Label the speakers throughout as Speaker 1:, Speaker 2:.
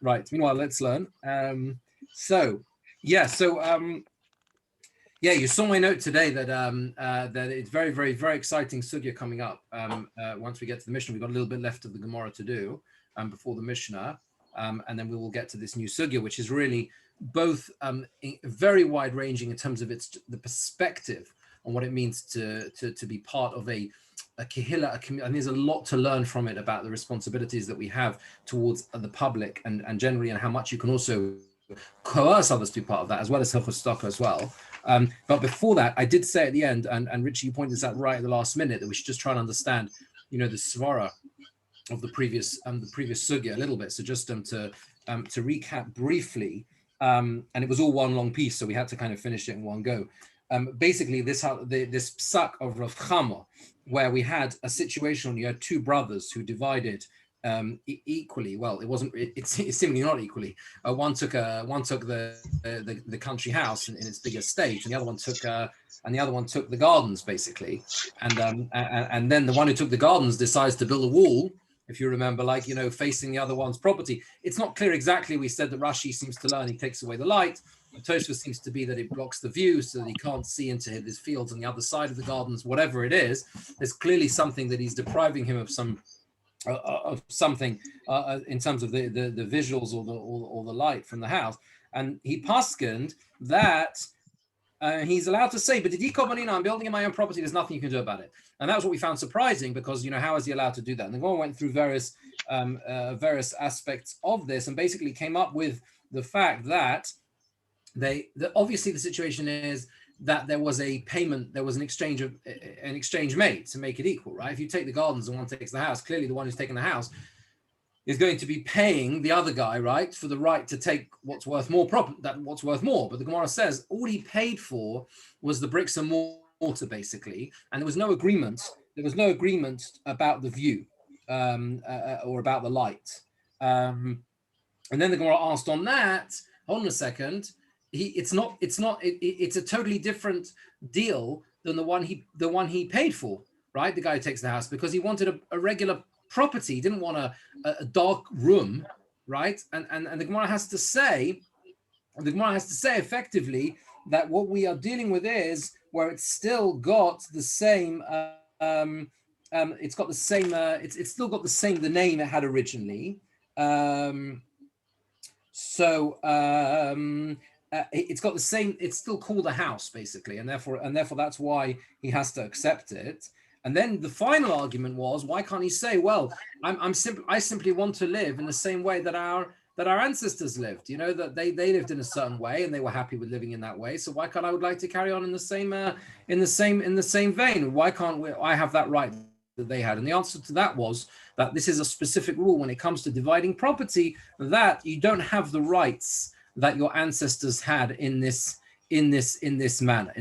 Speaker 1: Right. Meanwhile, let's learn. You saw my note today that that it's very, very, very exciting sugya coming up. Once we get to the Mishnah, we've got a little bit left of the Gemora to do before the Mishnah, and then we will get to this new sugya, which is really both very wide-ranging in terms of the perspective on what it means to be part of a kehillah, and there's a lot to learn from it about the responsibilities that we have towards the public and generally, and how much you can also coerce others to be part of that, as well as hilchos tzedakah as well. But before that, I did say at the end, and Richie, you pointed this out right at the last minute, that we should just try and understand, the svara of the previous sugya a little bit. So just to recap briefly, and it was all one long piece, so we had to kind of finish it in one go. Basically, this psak of Rav Chama, where we had a situation when you had two brothers who divided equally. Well, it's seemingly not equally. One took the country house in its big estate, and the other one took the gardens, basically. And then the one who took the gardens decides to build a wall, if you remember, facing the other one's property. It's not clear exactly. We said that Rashi seems to learn he takes away the light. Tosfos seems to be that it blocks the view so that he can't see into his fields on the other side of the gardens. Whatever it is, there's clearly something that he's depriving him of something in terms of the visuals or the light from the house. And he paskened that he's allowed to say, but I'm building in my own property, there's nothing you can do about it. And that was what we found surprising, because how is he allowed to do that? And the Gemora went through various aspects of this and basically came up with the fact that obviously the situation is that there was a payment, there was an exchange made to make it equal, right? If you take the gardens and one takes the house, clearly the one who's taking the house is going to be paying the other guy, right, for the right to take what's worth more. But the Gemara says all he paid for was the bricks and mortar, basically, and there was no agreement. There was no agreement about the view or about the light. And then the Gemara asked on that. Hold on a second. It's a totally different deal than the one he paid for, right? The guy who takes the house, because he wanted a regular property. He didn't want a dark room, right? And the Gemara has to say effectively that what we are dealing with is where it's still got the same it's still got the name it had originally. It's got the same, it's still called a house, basically, and therefore that's why he has to accept it. And then the final argument was, why can't he say, well, I simply want to live in the same way that our ancestors lived, that they lived in a certain way and they were happy with living in that way. So why can't I would like to carry on in the same vein? Why can't I have that right that they had? And the answer to that was that this is a specific rule when it comes to dividing property, that you don't have the rights that your ancestors had in this manner.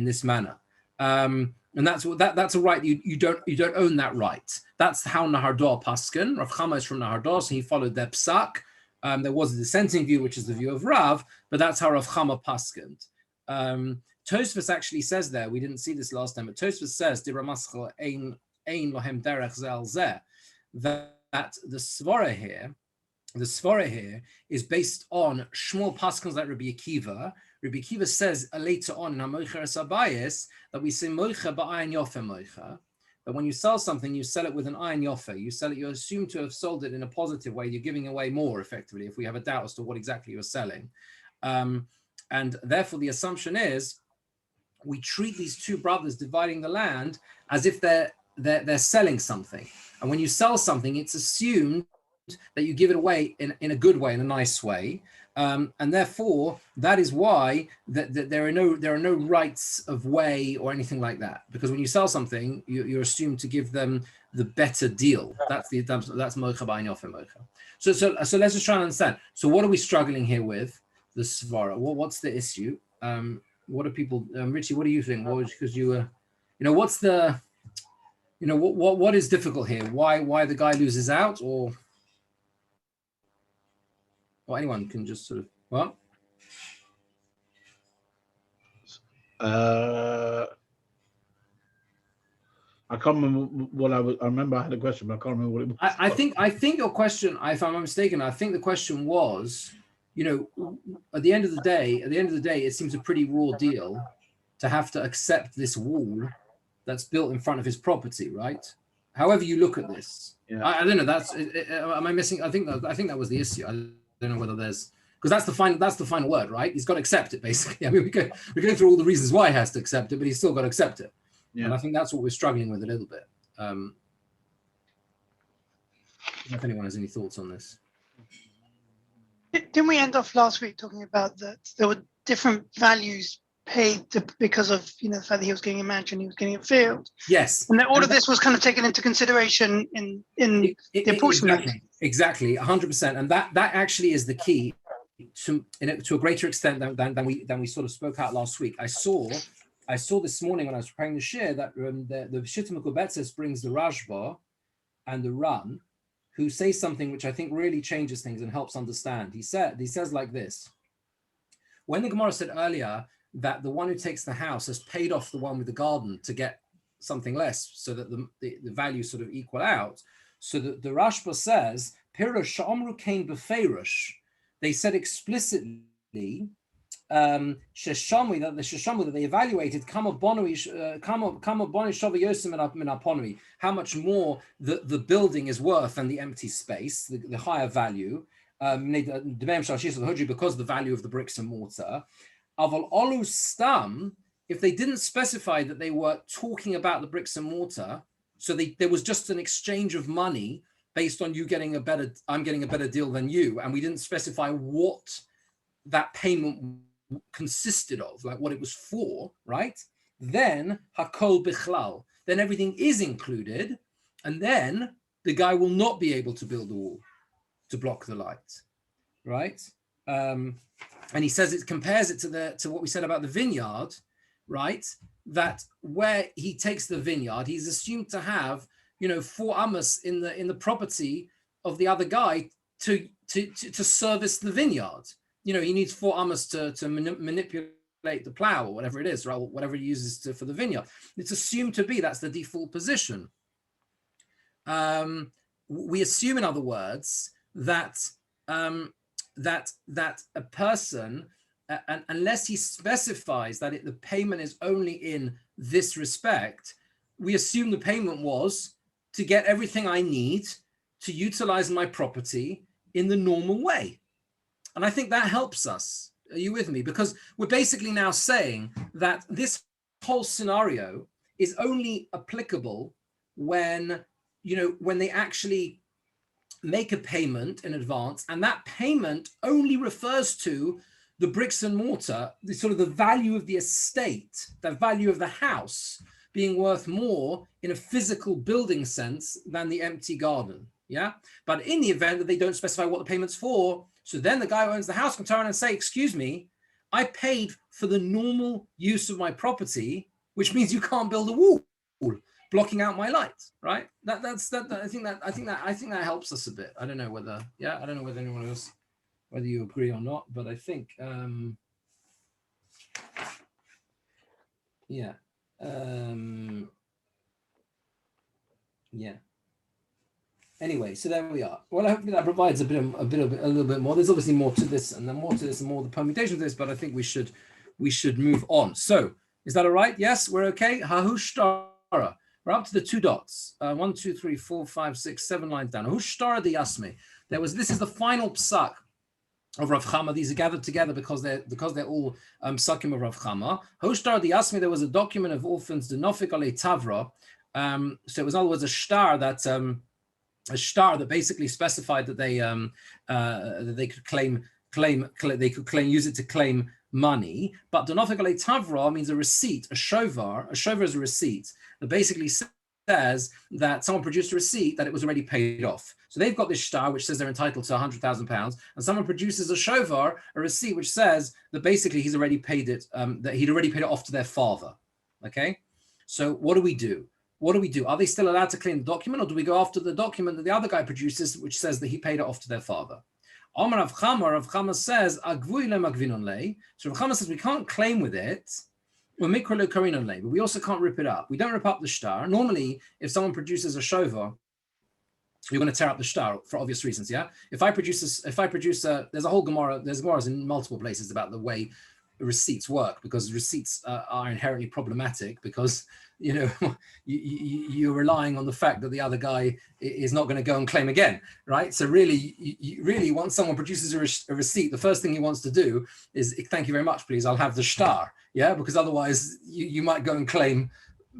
Speaker 1: And that's a right you don't own that right. That's how Nahardor paskin. Rav Chama is from Nahardor, so he followed their psak. There was a dissenting view, which is the view of Rav, but that's how Rav Chama paskind. Tosfos actually says there, we didn't see this last time, but Tosfos says that the svara here is based on Shmuel paskins like Rabbi Akiva. Rabbi Akiva says later on in HaMoicher Sabayis that we say moicha ba'ayin yofe moicha, that when you sell something, you sell it with an ayin yofe. You sell it, you assume to have sold it in a positive way. You're giving away more, effectively, if we have a doubt as to what exactly you're selling. And therefore, the assumption is we treat these two brothers dividing the land as if they're selling something. And when you sell something, it's assumed that you give it away in a good way, in a nice way. And therefore, that is why that there are no rights of way or anything like that. Because when you sell something, you're assumed to give them the better deal. That's mocha ba'ayin yofe mocha. So let's just try and understand. So what are we struggling here with? The svara. What's the issue? What are people? Richie, what do you think? Because what's the, what is difficult here? Why the guy loses out, or anyone can just sort of, well?
Speaker 2: I can't remember what I remember I had a question, but I can't remember what it was.
Speaker 1: I think your question, if I'm not mistaken, I think the question was, at the end of the day, it seems a pretty raw deal to have to accept this wall that's built in front of his property, right? However you look at this,
Speaker 2: Yeah.
Speaker 1: I don't know. Am I missing? I think that was the issue. I don't know whether there's, because that's the final word, right? He's got to accept it, basically. I mean, we're going through all the reasons why he has to accept it, but he's still got to accept it. Yeah. And I think that's what we're struggling with a little bit. I don't know if anyone has any thoughts on this.
Speaker 3: Didn't we end off last week talking about that there were different values paid because of the fact that he was getting a mansion, he was getting a field?
Speaker 1: Yes.
Speaker 3: And that all of this was kind of taken into consideration in the apportionment.
Speaker 1: Exactly, 100%. And that actually is the key to a greater extent than we sort of spoke out last week. I saw this morning when I was preparing the shir that the Shita Mekubetzes brings the Rashba and the Ran, who say something which I think really changes things and helps understand. He says like this: when the Gemora said earlier that the one who takes the house has paid off the one with the garden to get something less, so that the values sort of equal out. So the Rashba says, Pirush Sha'amru Kain Beferush. They said explicitly, Sheshamu, that the Sheshamu that they evaluated, how much more the building is worth than the empty space, the higher value, because of the value of the bricks and mortar. Aval olu stam, if they didn't specify that they were talking about the bricks and mortar, so there was just an exchange of money based on I'm getting a better deal than you, and we didn't specify what that payment consisted of, like what it was for, right? Then hakol bichlal, then everything is included, and then the guy will not be able to build a wall to block the light, right? And he says it compares it to what we said about the vineyard, right? That where he takes the vineyard, he's assumed to have 4 amos in the property of the other guy to service the vineyard. He needs 4 amos to manipulate the plow or whatever it is, right? Whatever he uses for the vineyard. It's assumed to be that's the default position. We assume, in other words, that a person, unless he specifies that the payment is only in this respect, we assume the payment was to get everything I need to utilize my property in the normal way. And I think that helps us. Are you with me? Because we're basically now saying that this whole scenario is only applicable when they actually make a payment in advance, and that payment only refers to the bricks and mortar, the sort of the value of the estate, the value of the house being worth more in a physical building sense than the empty garden. Yeah. But in the event that they don't specify what the payment's for, so then the guy who owns the house can turn around and say, excuse me, I paid for the normal use of my property, which means you can't build a wall blocking out my light, right? I think that helps us a bit. I don't know whether anyone else, whether you agree or not, but I think yeah. Anyway, so there we are. Well, hopefully that provides a little bit more. There's obviously more to this, and then more to this, and more the permutation of this. But I think we should move on. So, is that all right? Yes, we're okay. Hahushtara. We're up to the 2 dots. 1, 2, 3, 4, 5, 6, 7 lines down. Hahushtara the Yasme. This is the final psak of Rav Chama. These are gathered together because they're all psakim of Rav Chama. Hahushtara the Yasme. There was a document of orphans, the Nofik Ale Tavra. So it was in other words a shtar that basically specified that they could use it to claim money. But Donofik Ale Tavra means a receipt, a shovar. A shovar is a receipt that basically says that someone produced a receipt that it was already paid off. So they've got this shtar which says they're entitled to £100,000, and someone produces a shovar, a receipt which says that basically he's already paid it, that he'd already paid it off to their father. Okay, so what do we do? Are they still allowed to claim the document, or do we go after the document that the other guy produces, which says that he paid it off to their father? Amar Rav Chama says, Agvui le magvinon le. So Rav Chama says we can't claim with it But we also can't rip it up. We don't rip up the shtar. Normally, if someone produces a shova, you're going to tear up the shtar for obvious reasons. Yeah. If I produce there's a whole Gemora. There's Gemoras in multiple places about the way receipts work, because receipts are inherently problematic, because you're relying on the fact that the other guy is not going to go and claim again, right? So really, you once someone produces a receipt, the first thing he wants to do is, thank you very much, please, I'll have the shtar, yeah, because otherwise you might go and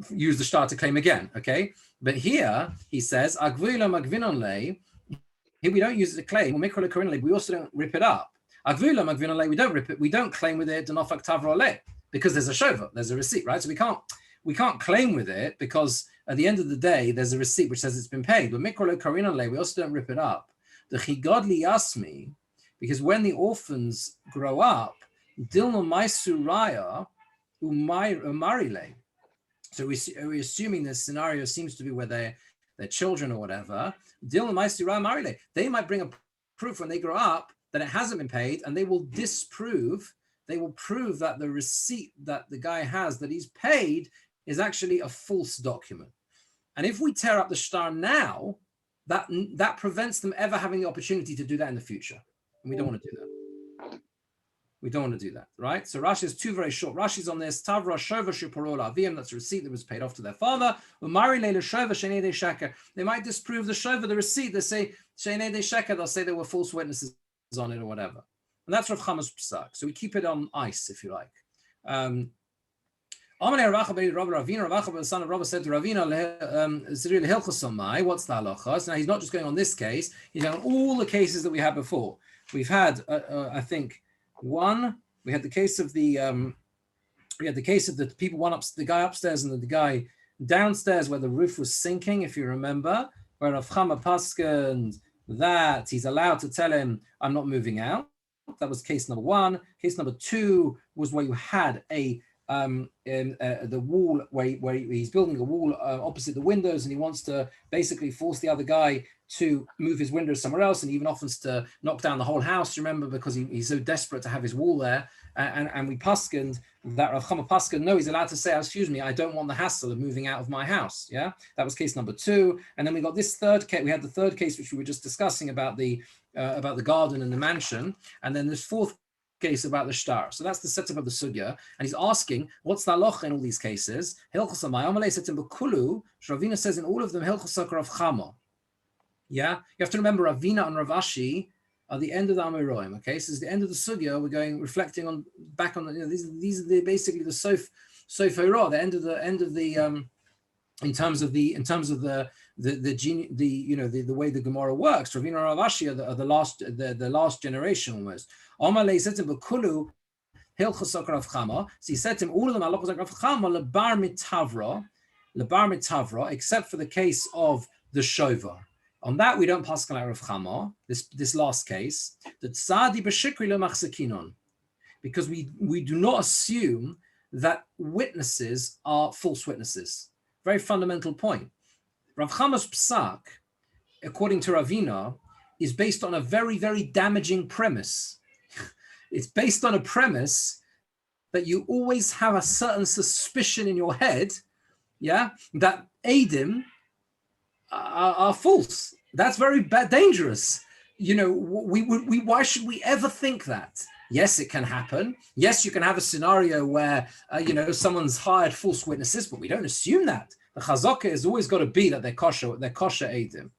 Speaker 1: use the shtar to claim again, okay? But here he says, here we don't use it to claim. We also don't rip it up. We don't rip it. We don't claim with it because there's a shova, there's a receipt, right? So we can't claim with it, because at the end of the day, there's a receipt which says it's been paid. But we also don't rip it up. The chigodli yasmi, because when the orphans grow up, dilno maisuraya umarile. So we're assuming this scenario seems to be where they're children or whatever. Dilno maisuraya marile. They might bring a proof when they grow up that it hasn't been paid, and they will prove that the receipt that the guy has that he's paid is actually a false document. And if we tear up the shtar now, that prevents them ever having the opportunity to do that in the future. And we don't want to do that. We don't want to do that, right? So Rashi is two very short Rashi's on this. Tavra shova sheporola avim, that's a receipt that was paid off to their father. Umari leila shova shenei de sheker. They might disprove the shova, the receipt. They say shenei de sheker. They'll say there were false witnesses on it or whatever. And that's Rav Chama's psak. So we keep it on ice, if you like. Amalei Ravina, the son of Rabba, said to Ravina, what's the halacha? So now he's not just going on this case, he's going on all the cases that we had before. We've had, I think, we had the case of the people, the guy upstairs and the guy downstairs where the roof was sinking, if you remember, where Rav Chama paskened that he's allowed to tell him, I'm not moving out. That was case number one. Case number two was where you had the wall where he's building a wall opposite the windows, and he wants to basically force the other guy to move his windows somewhere else, and he even offers to knock down the whole house, remember, because he's so desperate to have his wall there. And we paskened that Rav Chama paskened, no, he's allowed to say, excuse me, I don't want the hassle of moving out of my house. Yeah, that was case number two. And then we got this third case. We had the third case, which we were just discussing about the garden and the mansion. And then this fourth case about the shtar. So that's the setup of the sugya. And he's asking, what's the halacha in all these cases? Ravina says in all of them, Hilchos Rav Chama. Yeah, you have to remember Ravina and Rav Ashi are the end of the Amoraim. Okay, so it's the end of the sugya. We're reflecting back on these are basically the sof hora, the end of the in terms of the way the Gemora works. Ravina and Rav Ashi are the last generation almost. Amalei said to him, "B'kulu Hilchos Rav Chama." So he said to him, all of them are Hilchos Rav Chama lebar mitavra, except for the case of the shovar. On that, we don't paskin like Rav Chama, this last case, that tzadi b'shikri lo machzekinon, because we do not assume that witnesses are false witnesses. Very fundamental point. Rav Chama's psak, according to Ravina, is based on a very, very damaging premise. It's based on a premise that you always have a certain suspicion in your head, yeah, that Eidim are false. That's very dangerous. Why should we ever think that? Yes, it can happen. Yes, you can have a scenario where someone's hired false witnesses, but we don't assume that. The chazaka has always got to be that they're kosher Eidim.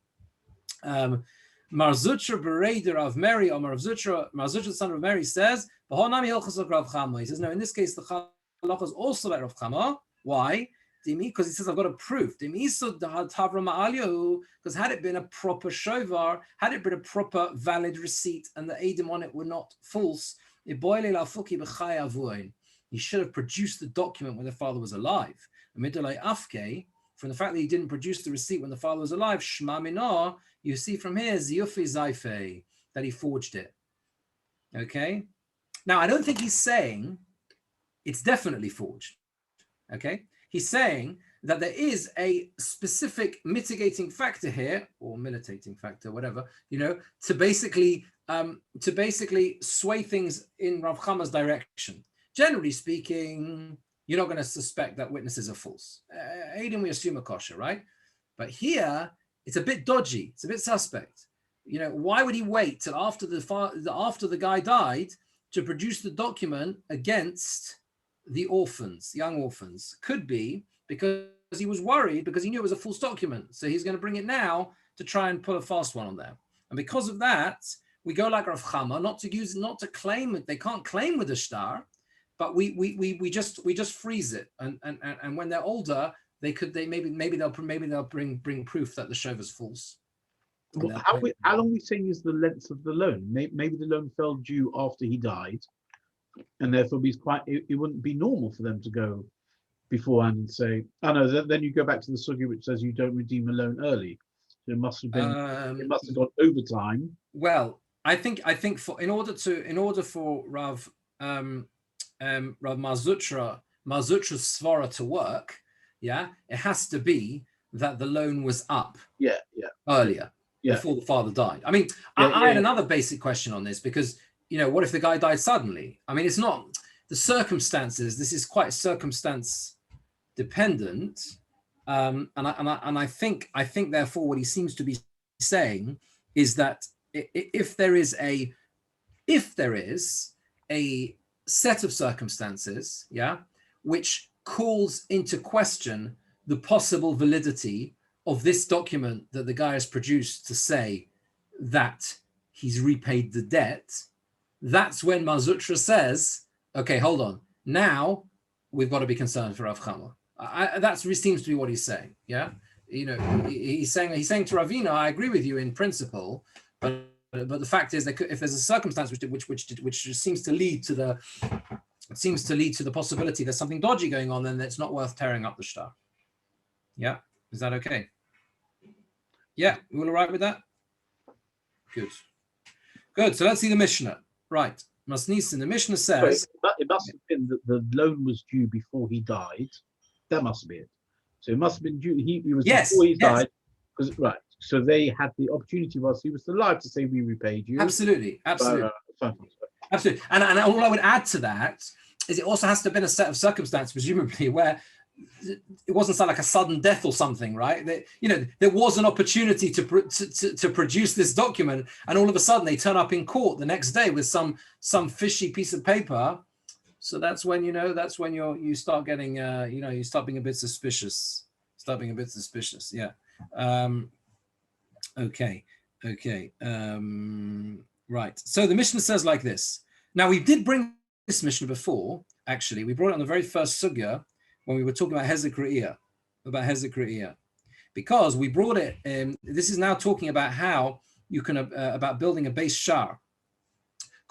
Speaker 1: Marzutra Bereder of Mary, or Marzutra the son of Mary says, he says, no, in this case, the halacha is also about Rav Chama. Why? Because he says, I've got a proof. Because had it been a proper shovar, had it been a proper valid receipt, and the Eidim on it were not false, he should have produced the document when the father was alive. From the fact that he didn't produce the receipt when the father was alive, Shma Minah, you see from here, Ziyufi Zaife, that he forged it. Okay? Now, I don't think he's saying it's definitely forged. Okay? He's saying that there is a specific mitigating factor here, or militating factor, whatever, to basically sway things in Rav Chama's direction. Generally speaking, you're not going to suspect that witnesses are false. Eidim, we assume are kosher, right? But here, it's a bit dodgy. It's a bit suspect. Why would he wait till after the guy died to produce the document against the orphans, young orphans? Could be because he was worried, because he knew it was a false document. So he's going to bring it now to try and put a fast one on there. And because of that, we go like Rav Chama, not to claim it. They can't claim with a star, but we just freeze it. And when they're older, maybe they'll bring proof that the shov is false.
Speaker 2: Well, how long are we saying is the length of the loan? Maybe the loan fell due after he died, and therefore it wouldn't be normal for them to go beforehand and say, oh no, then you go back to the sugya which says you don't redeem a loan early. So it must have gone over time.
Speaker 1: Well, I think in order for Rav Marzutra's svara to work, it has to be that the loan was up earlier. Before the father died. I mean, I had another basic question on this, because, what if the guy died suddenly? I mean, it's not the circumstances. This is quite circumstance dependent. And I think therefore what he seems to be saying is that if there is a set of circumstances, which calls into question the possible validity of this document that the guy has produced to say that he's repaid the debt, that's when Marzutra says, okay, hold on, now we've got to be concerned for Rav Chama. That seems to be what he's saying. He's saying to Ravina, I agree with you in principle, but the fact is that if there's a circumstance which seems to lead to the possibility there's something dodgy going on, then it's not worth tearing up the shtar. Yeah, is that okay? Yeah, you all right with that? Good. So let's see the Mishnah. Right. Masnisin, the Mishnah says...
Speaker 2: It must have been that the loan was due before he died. That must be it. So it must have been due. He was before he died. Right. So they had the opportunity whilst he was alive to say, we repaid you.
Speaker 1: Absolutely. Absolutely. And all I would add to that is it also has to have been a set of circumstances, presumably, where it wasn't like a sudden death or something, right? There was an opportunity to produce this document, and all of a sudden they turn up in court the next day with some fishy piece of paper. So that's when you start getting you start being a bit suspicious. Yeah. Okay. Right. So the Mishnah says like this. Now we did bring this Mishnah before. Actually, we brought it on the very first sugya, when we were talking about Hezek Re'iyah, because we brought it, this is now talking about how you can, about building a base shar.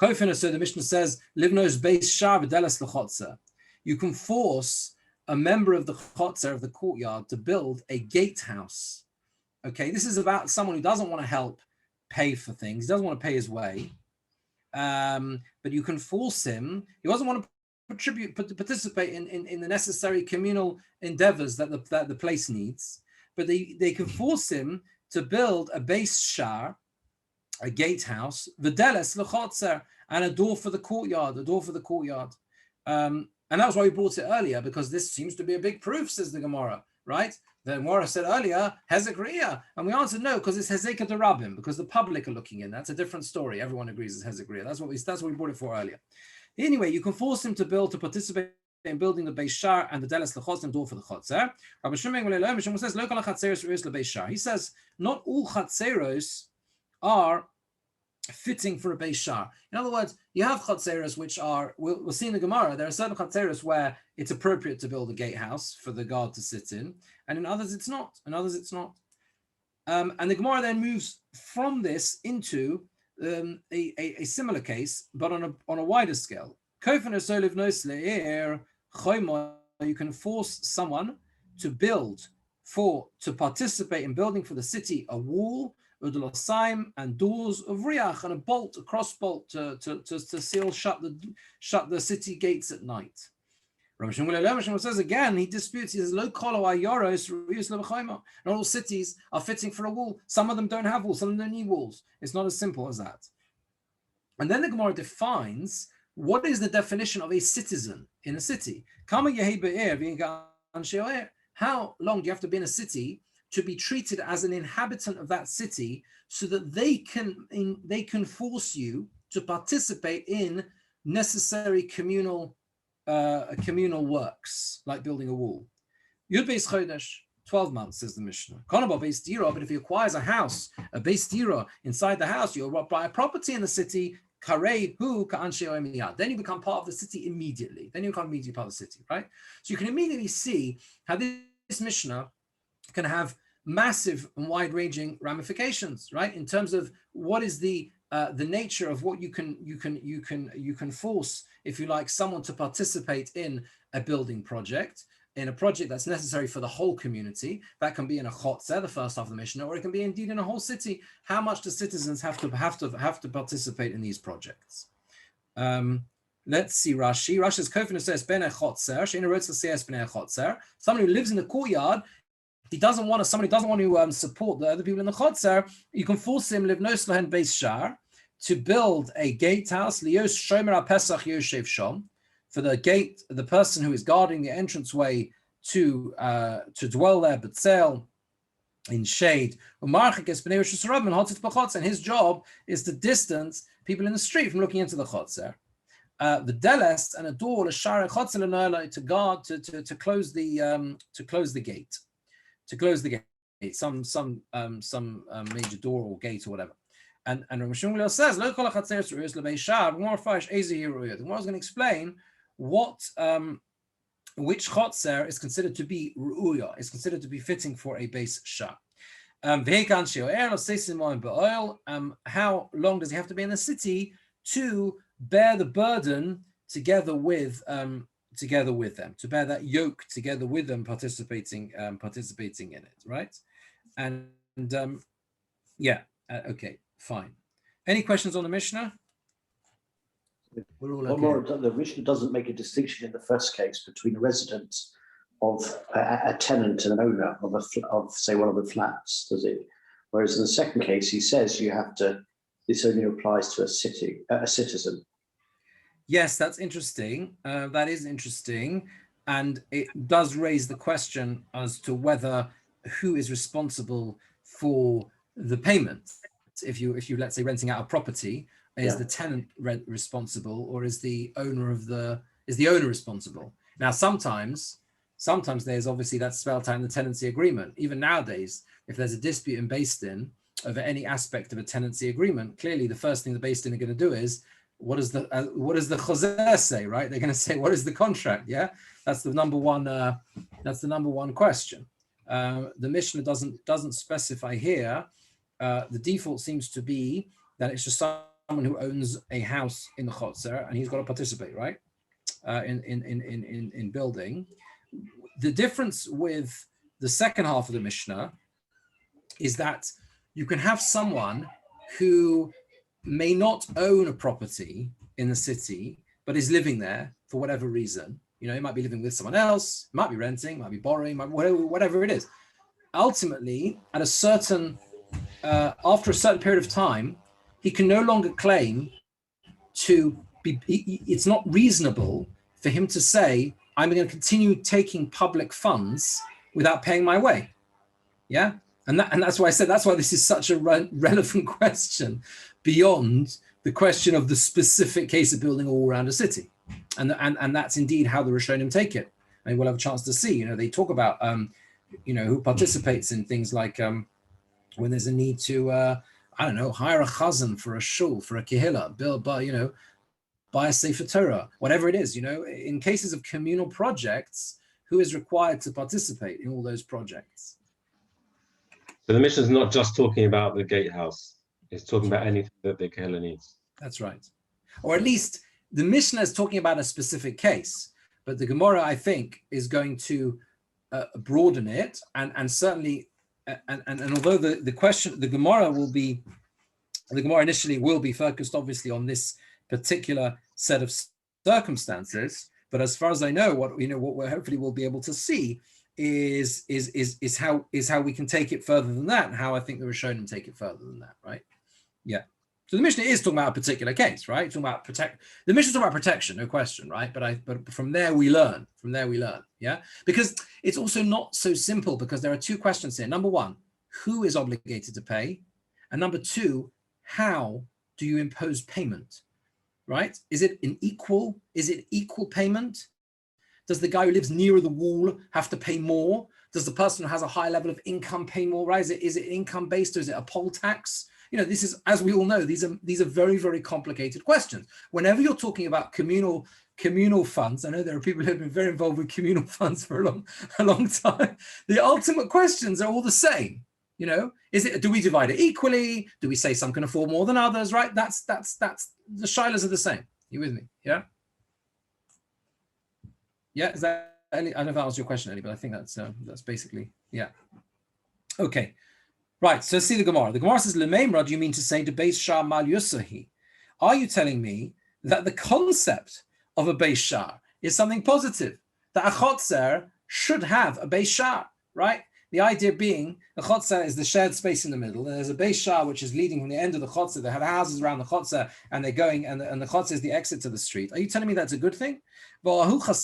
Speaker 1: Kofina, so the Mishnah says, Livnos base shar v'delas l'chotzer. You can force a member of the chotzer, of the courtyard, to build a gatehouse. Okay, this is about someone who doesn't want to help pay for things, he doesn't want to pay his way, but you can force him, he doesn't want to participate in the necessary communal endeavors that the place needs, but they can force him to build a base shar, a gatehouse, v'deles l'chotzer, and a door for the courtyard, and that's why we brought it earlier, because this seems to be a big proof, says the Gemora, right? The Gemora said earlier, Hezek Re'iyah, and we answered no, because it's Hezek Derabim, because the public are looking in. That's a different story. Everyone agrees it's Hezek Re'iyah. That's what we brought it for earlier. Anyway, you can force him to participate in building the Beis Shar and the Deles L'chotzer, door for the Chotzer. Rabbi Shimon says, Lo kol hachatzeros ru'os leBeis Shar. He says, not all chatzeros are fitting for a Beis Shar. In other words, you have chatzeros which are, we'll see in the Gemara, there are certain chatzeros where it's appropriate to build a gatehouse for the guard to sit in, and in others it's not. And the Gemara then moves from this into a similar case, but on a wider scale. You can force someone to participate in building for the city a wall, and doors of riach, and a cross bolt to shut the city gates at night. Rabbi Shimon says again, he disputes. He says, "Lo kol ha'yoros ru'os le'b'chayma." Not all cities are fitting for a wall. Some of them don't have walls. Some of them don't need walls. It's not as simple as that. And then the Gemara defines what is the definition of a citizen in a city? How long do you have to be in a city to be treated as an inhabitant of that city, so that they can force you to participate in necessary communal works, like building a wall? Yud Beis Chodesh, 12 months, says the Mishnah. But if he acquires a house, a Beis Dira, inside the house, you buy a property in the city, then you become part of the city immediately. Then you become immediately part of the city, right? So you can immediately see how this Mishnah can have massive and wide-ranging ramifications, right? In terms of what is the nature of what you can force, if you like, someone to participate in a building project, in a project that's necessary for the whole community. That can be in a chotzer, the first half of the Mishnah, or it can be indeed in a whole city. How much do citizens have to participate in these projects? Let's see Rashi. Rashi's kofin says ben chotzer. Sheina wrote to say ben chotzer. Somebody who lives in the courtyard, somebody doesn't want to support the other people in the chotzer. You can force him live noslahen beis shar to build a gatehouse lios shomer pesach yoshev shom, for the person who is guarding the entranceway to dwell there, but sail in shade. And his job is to distance people in the street from looking into the chotzer. The deles and a door to guard, to close the gate, some major door or gate or whatever. And Rav Shmuel says, the Gemara is going to explain which chotzer is considered to be ru'uya, is considered to be fitting for a base shah. How long does he have to be in the city to bear the burden together with them, to bear that yoke together with them, participating in it, right? Okay, fine. Any questions on the Mishnah?
Speaker 4: We're all okay. The Mishnah doesn't make a distinction in the first case between a resident of a tenant and an owner of say one of the flats, does it? Whereas in the second case, he says this only applies to a citizen.
Speaker 1: Yes, that's interesting. That is interesting, and it does raise the question as to whether who is responsible for the payment. If you let's say renting out a property, is the tenant responsible, or is the owner responsible? Now, sometimes there's obviously that's spelled out in the tenancy agreement. Even nowadays, if there's a dispute in Beis Din over any aspect of a tenancy agreement, clearly the first thing the Beis Din are going to do is what does the chozer say, right? They're going to say, what is the contract? Yeah, that's the number one. That's the number one question. The Mishnah doesn't specify here. The default seems to be that it's just someone who owns a house in the chotzer and he's got to participate, right? In building. The difference with the second half of the Mishnah is that you can have someone who may not own a property in the city, but is living there for whatever reason. You know, he might be living with someone else, might be renting, might be borrowing, whatever it is. Ultimately, at after a certain period of time, he can no longer claim it's not reasonable for him to say, I'm going to continue taking public funds without paying my way. Yeah. And that's why I said, that's why this is such a relevant question beyond the question of the specific case of building all around a city. And that's indeed how the Rishonim take it. And we'll have a chance to see, they talk about, who participates in things like when there's a need to, hire a chazan for a shul, for a kehillah, buy a sefer Torah, whatever it is, in cases of communal projects, who is required to participate in all those projects?
Speaker 5: So the Mishnah is not just talking about the gatehouse; it's talking about anything that the kehillah needs.
Speaker 1: That's right, or at least the Mishnah is talking about a specific case, but the Gemora, I think, is going to broaden it, and certainly, and although the Gemora initially will be focused, obviously, on this particular set of circumstances, but as far as I know, what we hopefully will be able to see is how we can take it further than that, and how I think the Rishonim take it further than that, right? Yeah. So the Mishnah is talking about a particular case, right? Talking about the Mishnah is talking about protection, no question, right? But from there we learn. Yeah, because it's also not so simple, because there are two questions here. Number one, who is obligated to pay, and number two, how do you impose payment, right? Is it equal payment? Does the guy who lives nearer the wall have to pay more? Does the person who has a high level of income pay more, right? Is it income based, or is it a poll tax? This is, as we all know, these are very, very complicated questions. Whenever you're talking about communal funds, I know there are people who have been very involved with communal funds for a long time. The ultimate questions are all the same. Do we divide it equally? Do we say some can afford more than others? Right? That's the shilas are the same. You with me? Yeah. Yeah. Is that any? I don't know if that was your question, Eddie, but I think that's basically, yeah. Okay. Right, so see the Gemara. The Gemara says, Lemeimra, do you mean to say, de Beis Shar mal Yusahi? Are you telling me that the concept of a Beis Shar is something positive? That a Chotzer should have a Beis Shar, right? The idea being, the Chotzer is the shared space in the middle, and there's a Beis Shar which is leading from the end of the Chotzer. They have houses around the Chotzer, and they're going, and the Chotzer is the exit to the street. Are you telling me that's a good thing? There was a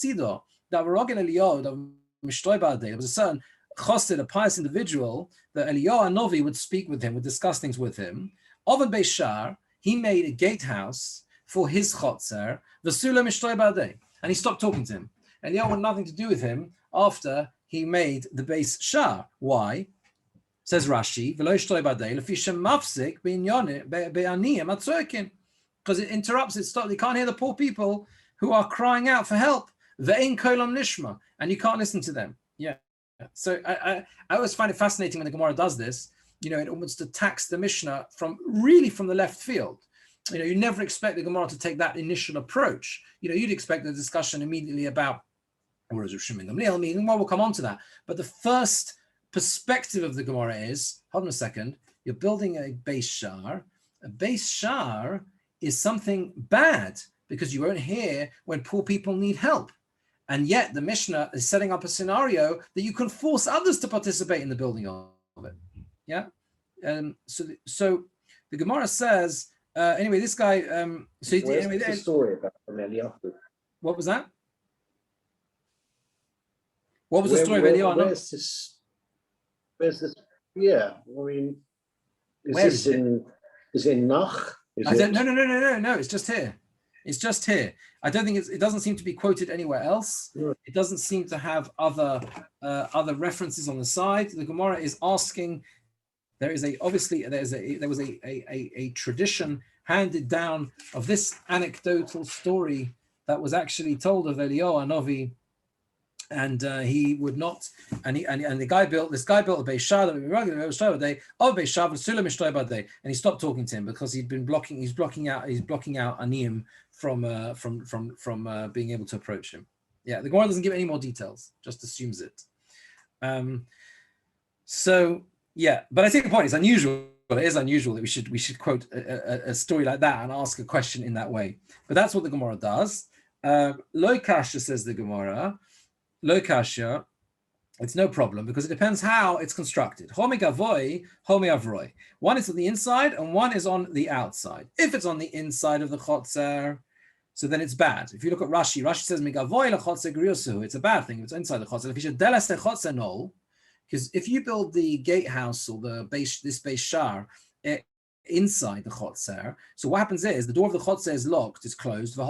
Speaker 1: certain Chassid, a pious individual, that Eliyahu Novi would speak with him, would discuss things with him. Oven Beis Shar, he made a gatehouse for his chotzer, Vasula Mishtoi Ba'adei, and he stopped talking to him. And Eliyahu had nothing to do with him after he made the Beis Shar. Why? Says Rashi, V'lo Mishtoi Ba'adei, Lefi Shem Mafsik Be'aniyim Atzokin, because it interrupts, it stops. You can't hear the poor people who are crying out for help. Ve'ein kolam nishma, and you can't listen to them. Yeah. So I always find it fascinating when the Gemara does this. It almost attacks the Mishnah from the left field. You never expect the Gemara to take that initial approach. You'd expect the discussion immediately about what does Shimon Gamliel mean, and we'll come on to that. But the first perspective of the Gemara is, hold on a second, you're building a Beis Shar. A Beis Shar is something bad because you won't hear when poor people need help. And yet the Mishnah is setting up a scenario that you can force others to participate in the building of it. Yeah. So the Gemara says, anyway, this guy,
Speaker 4: Where's the story about Eliyahu?
Speaker 1: What was that? What was the story of Eliyahu?
Speaker 4: Where's this? Yeah. I mean, is it in Nach?
Speaker 1: No. It's just here. It's just here. I don't think it doesn't seem to be quoted anywhere else. It doesn't seem to have other references on the side. The Gemara is asking. There was a tradition handed down of this anecdotal story that was actually told of Eliyahu Novi, and he would not. And the guy built a Beis Shar and he stopped talking to him because he's blocking out Aniyim from being able to approach him. Yeah, the Gemara doesn't give any more details, just assumes it. So yeah, but I think the point is unusual. It is unusual that we should quote a story like that and ask a question in that way. But that's what the Gemara does. Lo kasha, says the Gemara. Lo kasha, it's no problem because it depends how it's constructed. Homi gavoy, homi avroi. One is on the inside and one is on the outside. If it's on the inside of the chotzer, so then it's bad. If you look at Rashi says migavoy lechotzer griosu. It's a bad thing if it's inside the chotzer. If you should delas chotzer nol, because if you build the gatehouse or this Beis Shar inside the chotzer, so what happens is the door of the chotzer is locked, it's closed. The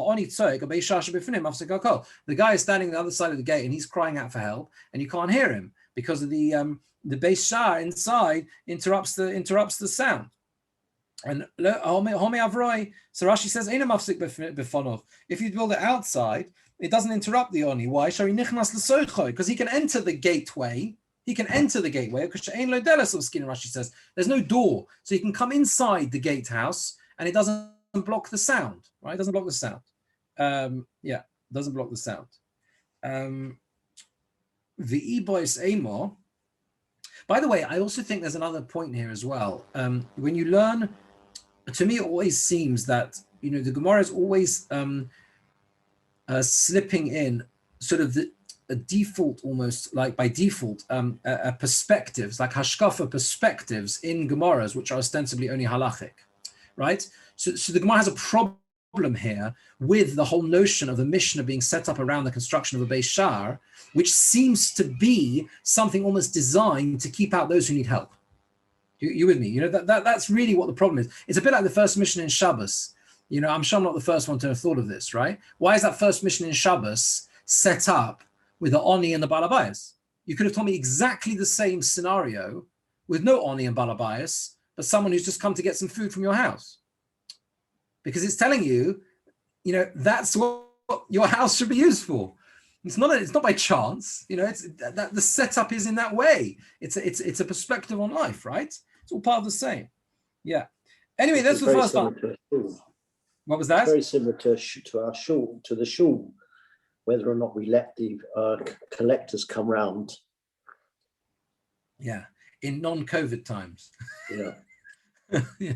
Speaker 1: guy is standing on the other side of the gate and he's crying out for help, and you can't hear him because of the Beis Shar inside interrupts the sound. And so Rashi says, if you build it outside, it doesn't interrupt the oni. Why? Because he can enter the gateway. Because Rashi says there's no door, so you can come inside the gatehouse and it doesn't block the sound, right? It doesn't block the sound. Doesn't block the sound. By the way, I also think there's another point here as well. When you learn, to me, it always seems that the Gemara is always slipping in sort of a default, almost like by default, perspectives, like hashkafa perspectives in Gemaras, which are ostensibly only halachic, right? So the Gemara has a problem here with the whole notion of the Mishnah being set up around the construction of a Beis Shar, which seems to be something almost designed to keep out those who need help. You with me? That's really what the problem is. It's a bit like the first Mishnah in Shabbos. I'm sure I'm not the first one to have thought of this, right? Why is that first Mishnah in Shabbos set up with the Oni and the Balabayas? You could have told me exactly the same scenario with no Oni and Balabayas, but someone who's just come to get some food from your house. Because it's telling you, that's what your house should be used for. It's not by chance, it's that the setup is in that way. It's a perspective on life, right? It's all part of the same. Yeah. Anyway, that's the first one. What was that?
Speaker 4: It's very similar to our shul, to the shul, whether or not we let the collectors come round.
Speaker 1: Yeah, in non-COVID times.
Speaker 4: Yeah.
Speaker 1: Yeah.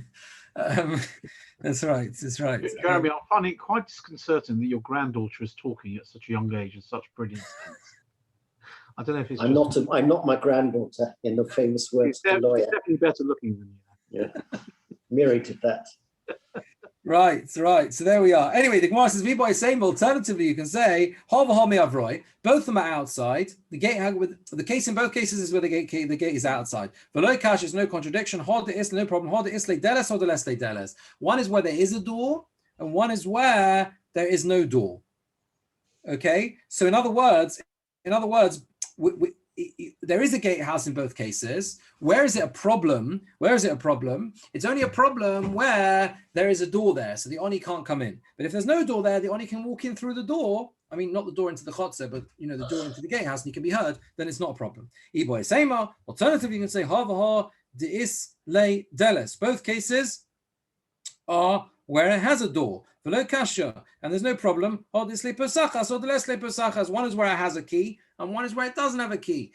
Speaker 1: That's right.
Speaker 2: Jeremy, I find it quite disconcerting that your granddaughter is talking at such a young age and such brilliance. I don't know if it's.
Speaker 4: I'm not my granddaughter, in the famous words of the lawyer.
Speaker 2: She's definitely better looking than you.
Speaker 4: Yeah. Mary did that.
Speaker 1: Right. So there we are. Anyway, the Gemara says, "Viboy same." Alternatively, you can say, "Hava me avroi." Both of them are outside. The gate with the case in both cases is where the gate is outside. V'lo kash is no contradiction. Hod is no problem. Hod is deles or deles deles. One is where there is a door, and one is where there is no door. Okay. So in other words, there is a gatehouse in both cases. Where is it a problem? It's only a problem where there is a door there, so the Oni can't come in. But if there's no door there, the Oni can walk in through the door. I mean, not the door into the chotzer, but the door into the gatehouse, and he can be heard. Then it's not a problem. Alternatively, you can say havaha deis le deles. Both cases are where it has a door. V'lo kasha, and there's no problem. One is where it has a key, and one is where it doesn't have a key.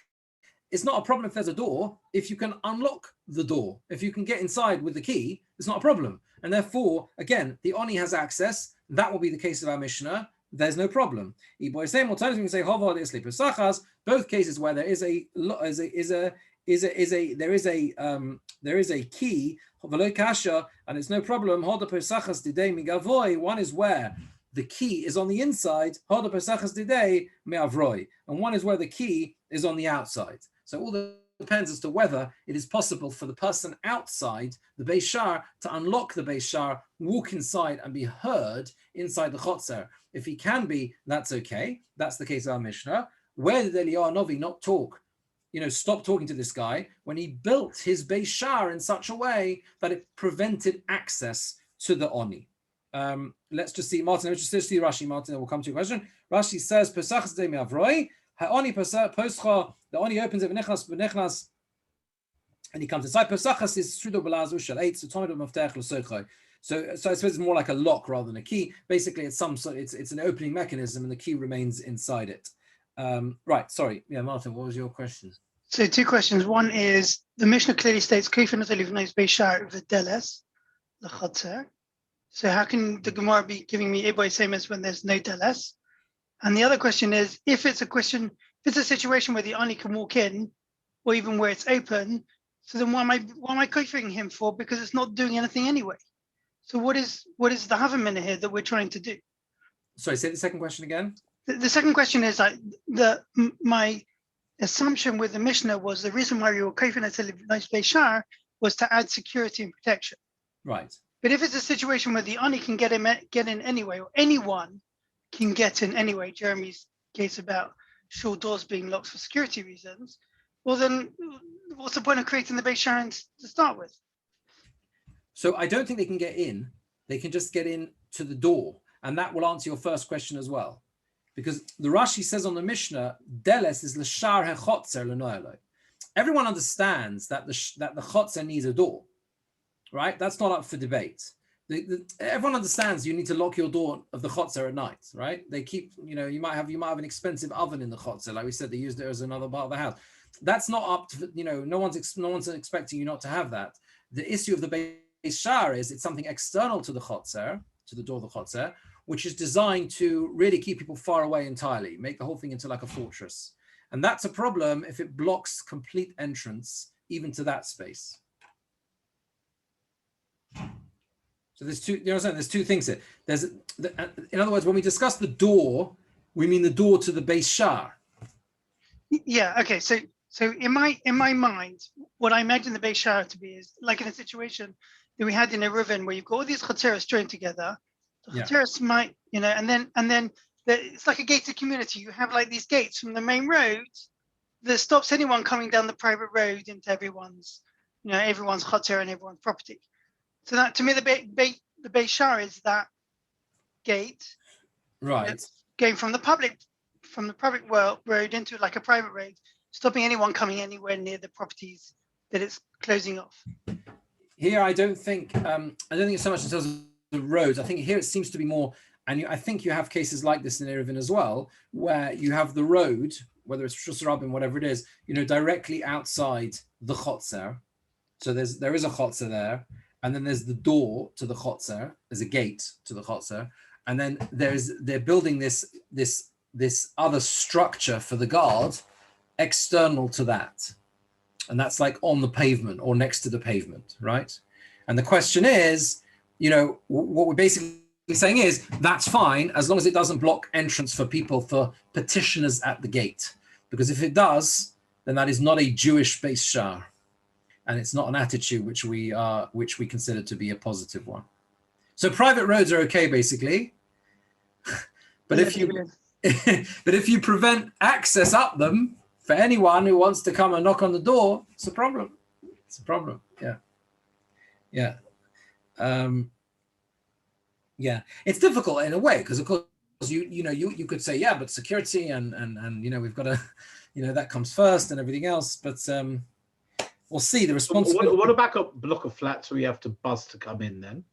Speaker 1: It's not a problem if there's a door. If you can unlock the door, if you can get inside with the key, it's not a problem. And therefore, again, the Oni has access. That will be the case of our Mishnah. There's no problem. Same alternative, you can say both cases where there is a key, and it's no problem. One is where the key is on the inside, and one is where the key is on the outside. So all depends as to whether it is possible for the person outside the Beis Shar to unlock the Beis Shar, walk inside, and be heard inside the Chotzer. If he can be, that's okay. That's the case of our Mishnah. Where did Eliyahu Novi not talk? Stop talking to this guy when he built his Beis Shar in such a way that it prevented access to the Oni. Let's just see, Martin. Let's just see Rashi, Martin. Then we'll come to your question. Rashi says, "Pesach de me'avroi." Ha'oni poscha. The Oni opens it v'nechnas, and he comes inside. Pesachas is trudo belazu shel eitz. So tomid maftech l'sochai. So I suppose it's more like a lock rather than a key. Basically, it's an opening mechanism, and the key remains inside it. Right. Sorry. Yeah, Martin. What was your question?
Speaker 3: So two questions. One is the Mishnah clearly states "Kofin Beis Shar v'deles l'chotzer." So how can the Gemara be giving me Eboy Semes when there's no deles? And the other question is, if it's a situation where the Ani can walk in, or even where it's open, so then why am I kofing him for? Because it's not doing anything anyway. So what is the Havamina here that we're trying to do?
Speaker 1: Sorry, say the second question again.
Speaker 3: The second question is my assumption with the Mishnah was the reason why you were kofing at Beis Shar was to add security and protection.
Speaker 1: Right.
Speaker 3: But if it's a situation where the Ani can get in anyway, or anyone can get in anyway, Jeremy's case about shul doors being locked for security reasons, well then, what's the point of creating the Beis Shar to start with?
Speaker 1: So I don't think they can get in. They can just get in to the door, and that will answer your first question as well, because the Rashi says on the Mishnah, "Deles is l'shar hechotzer l'noyalo." Everyone understands that the chotzer needs a door. Right, that's not up for debate. Everyone understands you need to lock your door of the chotzer at night. Right, they keep, you might have an expensive oven in the chotzer, like we said, they used it as another part of the house. That's not up to, no one's expecting you not to have that. The issue of the Beis Shar is it's something external to the chotzer, to the door of the chotzer, which is designed to really keep people far away entirely, make the whole thing into like a fortress, and that's a problem if it blocks complete entrance even to that space. So there's two. You know what I'm saying? There's two things here. In other words, when we discuss the door, we mean the door to the base shar.
Speaker 3: Yeah. Okay. So in my mind, what I imagine the base shar to be is like in a situation that we had in a Reuven where you've got all these choteros joined together. The choteros might, and then it's like a gated community. You have like these gates from the main road that stops anyone coming down the private road into everyone's choter and everyone's property. So that to me, the base shar is that gate,
Speaker 1: right?
Speaker 3: Going from the public road into like a private road, stopping anyone coming anywhere near the properties that it's closing off.
Speaker 1: Here, I don't think it's so much in terms of the roads. I think here it seems to be more, and I think you have cases like this in Erevin as well, where you have the road, whether it's Shus Rabim, whatever it is, directly outside the chotzer. So there is a chotzer there, and then there's the door to the chotzer. There's a gate to the chotzer, and then they're building this other structure for the guard external to that, and that's like on the pavement or next to the pavement, right? And the question is, what we're basically saying is that's fine as long as it doesn't block entrance for petitioners at the gate, because if it does, then that is not a Jewish base shar, and it's not an attitude which we consider to be a positive one. So private roads are okay, basically, but if you prevent access up them for anyone who wants to come and knock on the door, it's a problem. It's a problem. Yeah. It's difficult in a way because of course you could say but security and we've got to that comes first and everything else, but we'll see the responsibility.
Speaker 2: What about a block of flats where you have to buzz to come in? Then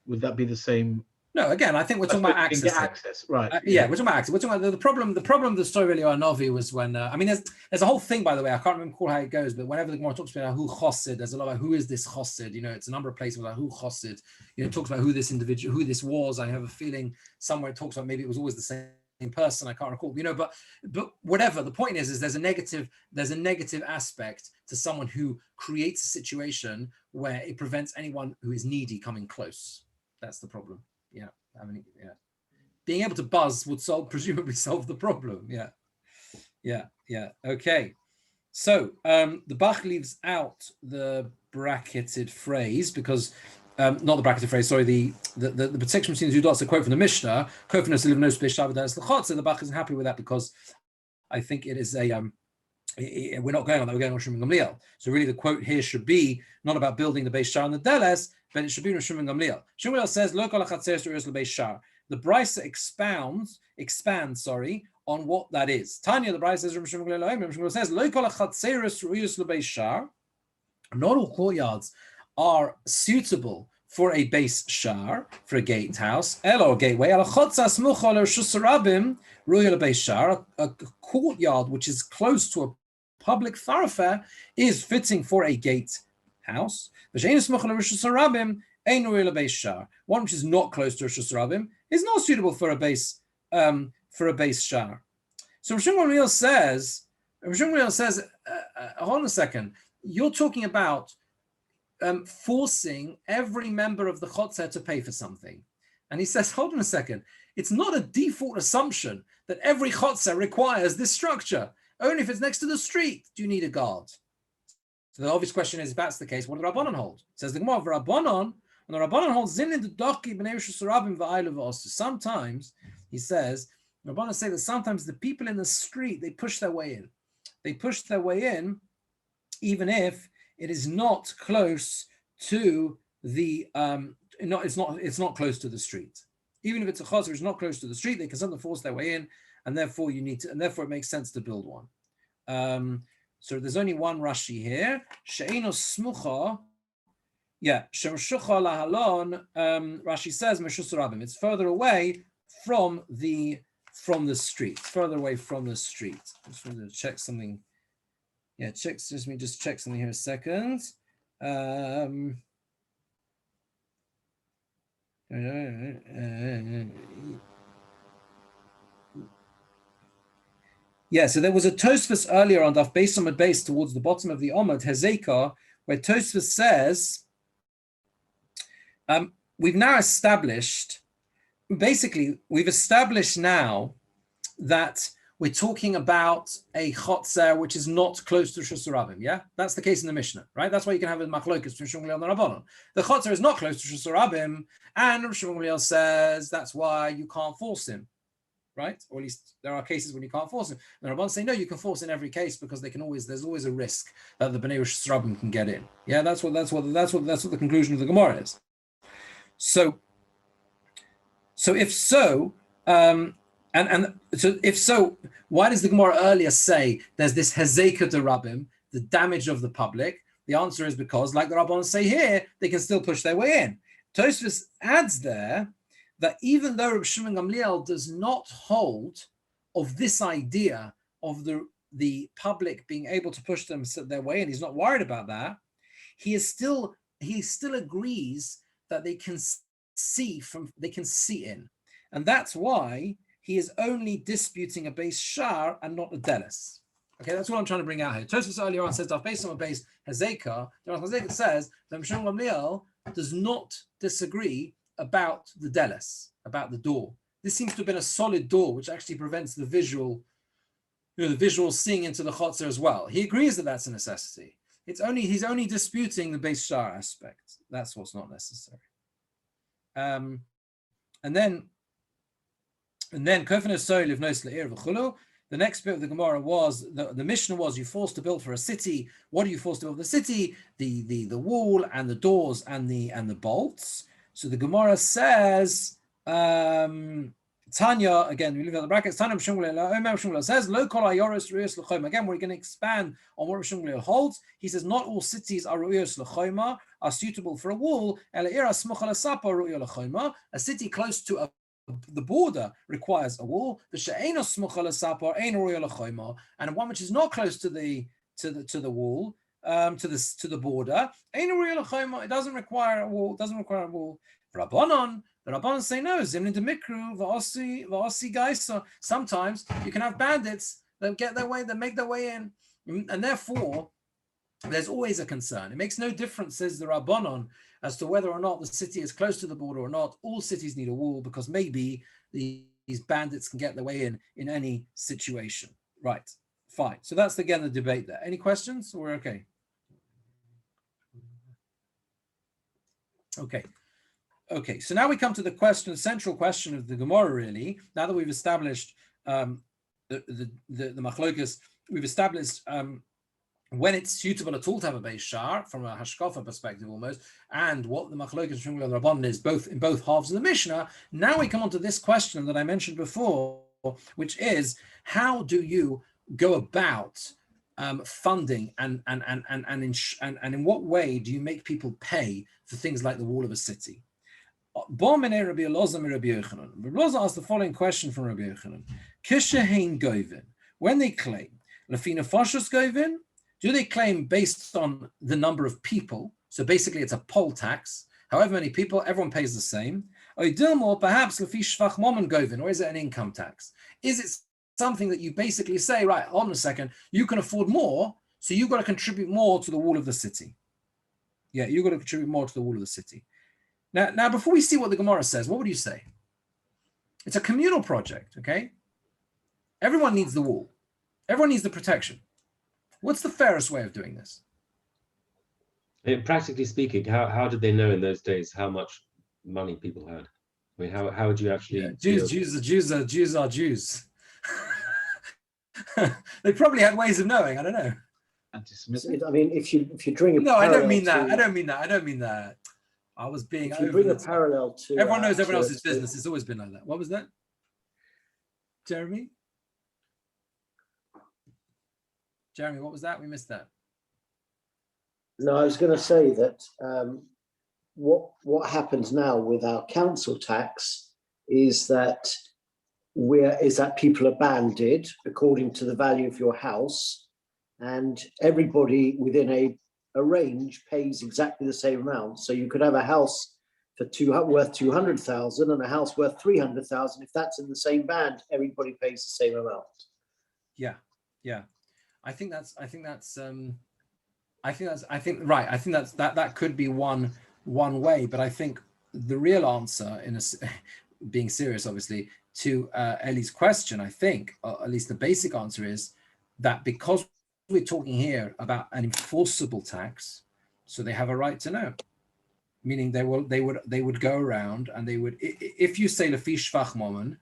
Speaker 2: would that be the same?
Speaker 1: No, again, I think we're talking about access. Right.
Speaker 2: Yeah,
Speaker 1: we're talking about access. We're talking about the problem. The problem of the story really on Novi was when there's a whole thing, by the way. I can't remember how it goes, but whenever the Gemora talks about who chosid, there's a lot about who is this chosid. It's a number of places about who chosid. It talks about who this individual, who this was. I have a feeling somewhere it talks about maybe it was always the same person. I can't recall. But whatever. The point is there's a negative aspect to someone who creates a situation where it prevents anyone who is needy coming close. That's the problem. Being able to buzz would presumably solve the problem. Okay. So the Bach leaves out the bracketed phrase because not the bracketed phrase. Sorry, the protection between the two dots. A quote from the Mishnah. The Bach isn't happy with that because I think it is we're not going on that. We're going on Shimon Gamliel. So really, the quote here should be not about building the Beis Shar and the Deles, but it should be Shimon Gamliel. Shimon Gamliel says, "Lo kol hachatzeres u'eres leBeis Shar." The Brisa expands, on what that is. Tanya, the Brisa says, Shimon Gamliel says, "Lo kol hachatzeres u'eres leBeis Shar." Not all courtyards are suitable for a base shar, for a gatehouse, or gateway. A courtyard which is close to a public thoroughfare is fitting for a gatehouse. One which is not close to a Rishus Rabim is not suitable for a base shar. So Rishon Gamliel says, hold on a second, you're talking about forcing every member of the chotzer to pay for something. And he says, hold on a second, it's not a default assumption that every chotzer requires this structure. Only if it's next to the street do you need a guard. So the obvious question is, if that's the case, what do the Rabbanon hold? It says the Gemara, Rabbanon, and the Rabbanon holds zin in the doki b'nei Rishus Rabim v'aylu v'osu. Sometimes, he says, Rabbanon say that sometimes the people in the street, they push their way in. They push their way in, even if it is not close to the it's not close to the street. Even if it's a chosser, it's not close to the street, they can sometimes force their way in, and therefore it makes sense to build one. So there's only one Rashi here. She'eno smucha. Shemshucha lahalon. Rashi says Meshus Rabim. It's further away from the street. Further away from the street. I just wanted to check something. Let me just check something here a second. So there was a Tosfos earlier on Daf Beis Amud Beis towards the bottom of the Omad Hezekah, where Tosfos says, we've now established, basically, we've established now that we're talking about a chotzer which is not close to Reshus Rabim. Yeah, that's the case in the Mishnah, right? That's why you can have a machlokas between Shmuel and the Rabbanon. The chotzer is not close to Reshus Rabim, and Shmuel says that's why you can't force him, right? Or at least there are cases when you can't force him. And the Rabbanon say no, you can force in every case because there's always a risk that the Bnei Reshus Rabim can get in. Yeah, that's what the conclusion of the Gemora is. So if so. So if so, why does the Gemara earlier say there's this hezeka de Rabbim, the damage of the public? The answer is because, like the Rabbans say here, they can still push their way in. Tosfos adds there that even though Reb Shimon Gamliel does not hold of this idea of the public being able to push their way in, he's not worried about that. He still agrees that they can see in, and that's why he is only disputing a base shar and not a delis. Okay, that's what I'm trying to bring out here. Tosfos earlier on says that based on a base hezeka, Hezeka says that Shimon Gamliel does not disagree about the delis, about the door. This seems to have been a solid door, which actually prevents the visual, the visual seeing into the chotzer as well. He agrees that that's a necessity. He's only disputing the base shar aspect. That's what's not necessary. And then Kofan Soy Livnos Le'ir V'chulu. The next bit of the Gemara was the Mishnah was you forced to build for a city. What are you forced to build for the city? The wall and the doors and the bolts. So the Gemara says Tanya, again, we leave out the brackets. Tanya Shmuel says, Lo kol ayoros ru'yos l'choma. Again, we're going to expand on what Shmuel holds. He says, not all cities are ru'yos l'choma, are suitable for a wall. A city close to the border requires a wall. And one which is not close to the wall, to the border, it doesn't require a wall. Rabbanon, the Rabbanon say no. Zimni de mikru v'osi gaisa. Sometimes you can have bandits that get their way, that make their way in, and therefore there's always a concern. It makes no difference, says the Rabbanon, as to whether or not the city is close to the border or not. All cities need a wall because maybe these bandits can get their way in any situation. Right, fine. So that's again the debate there. Any questions? We're okay. Okay, so now we come to the central question of the Gemara, really. Now that we've established the machlokas, we've established when it's suitable at all to have a base shar, from a hashkafa perspective almost, and what the machlokas Shmuel and Rabbanan is in both halves of the Mishnah. Now we come on to this question that I mentioned before, which is, how do you go about funding and in what way do you make people pay for things like the wall of a city? Rabbi Elazar asked the following question from Rabbi Yochanan: Kishahin govin, when they claim lafina fashos govin, do they claim based on the number of people? So basically, it's a poll tax. However many people, everyone pays the same. Or perhaps lafi shvach momon govin, or is it an income tax? Is it something that you basically say, right, hold on a second, you can afford more, so you've got to contribute more to the wall of the city. Yeah, you've got to contribute more to the wall of the city. Now, before we see what the Gemara says, what would you say? It's a communal project, okay? Everyone needs the wall. Everyone needs the protection. What's the fairest way of doing this?
Speaker 5: Practically speaking, how did they know in those days how much money people had? I mean, how would you actually? Yeah,
Speaker 1: Jews are Jews. They probably had ways of knowing. I don't know.
Speaker 4: Anti-Semitic. I mean, if you bring a
Speaker 1: I don't mean that. I was being.
Speaker 4: If you bring a parallel to
Speaker 1: everyone knows everyone else's business. It's always been like that. What was that, Jeremy? What was that? We missed that.
Speaker 4: No, I was going to say that what happens now with our council tax is that people are banded according to the value of your house, and everybody within a range pays exactly the same amount. So you could have a house worth 200,000 and a house worth 300,000. If that's in the same band, everybody pays the same amount.
Speaker 1: Yeah. I think that could be one way, but I think the real answer, being serious, obviously, to Ellie's question, I think, or at least the basic answer is that because we're talking here about an enforceable tax, so they have a right to know. Meaning they would go around and they would, if you say Lefi Shvach Momon,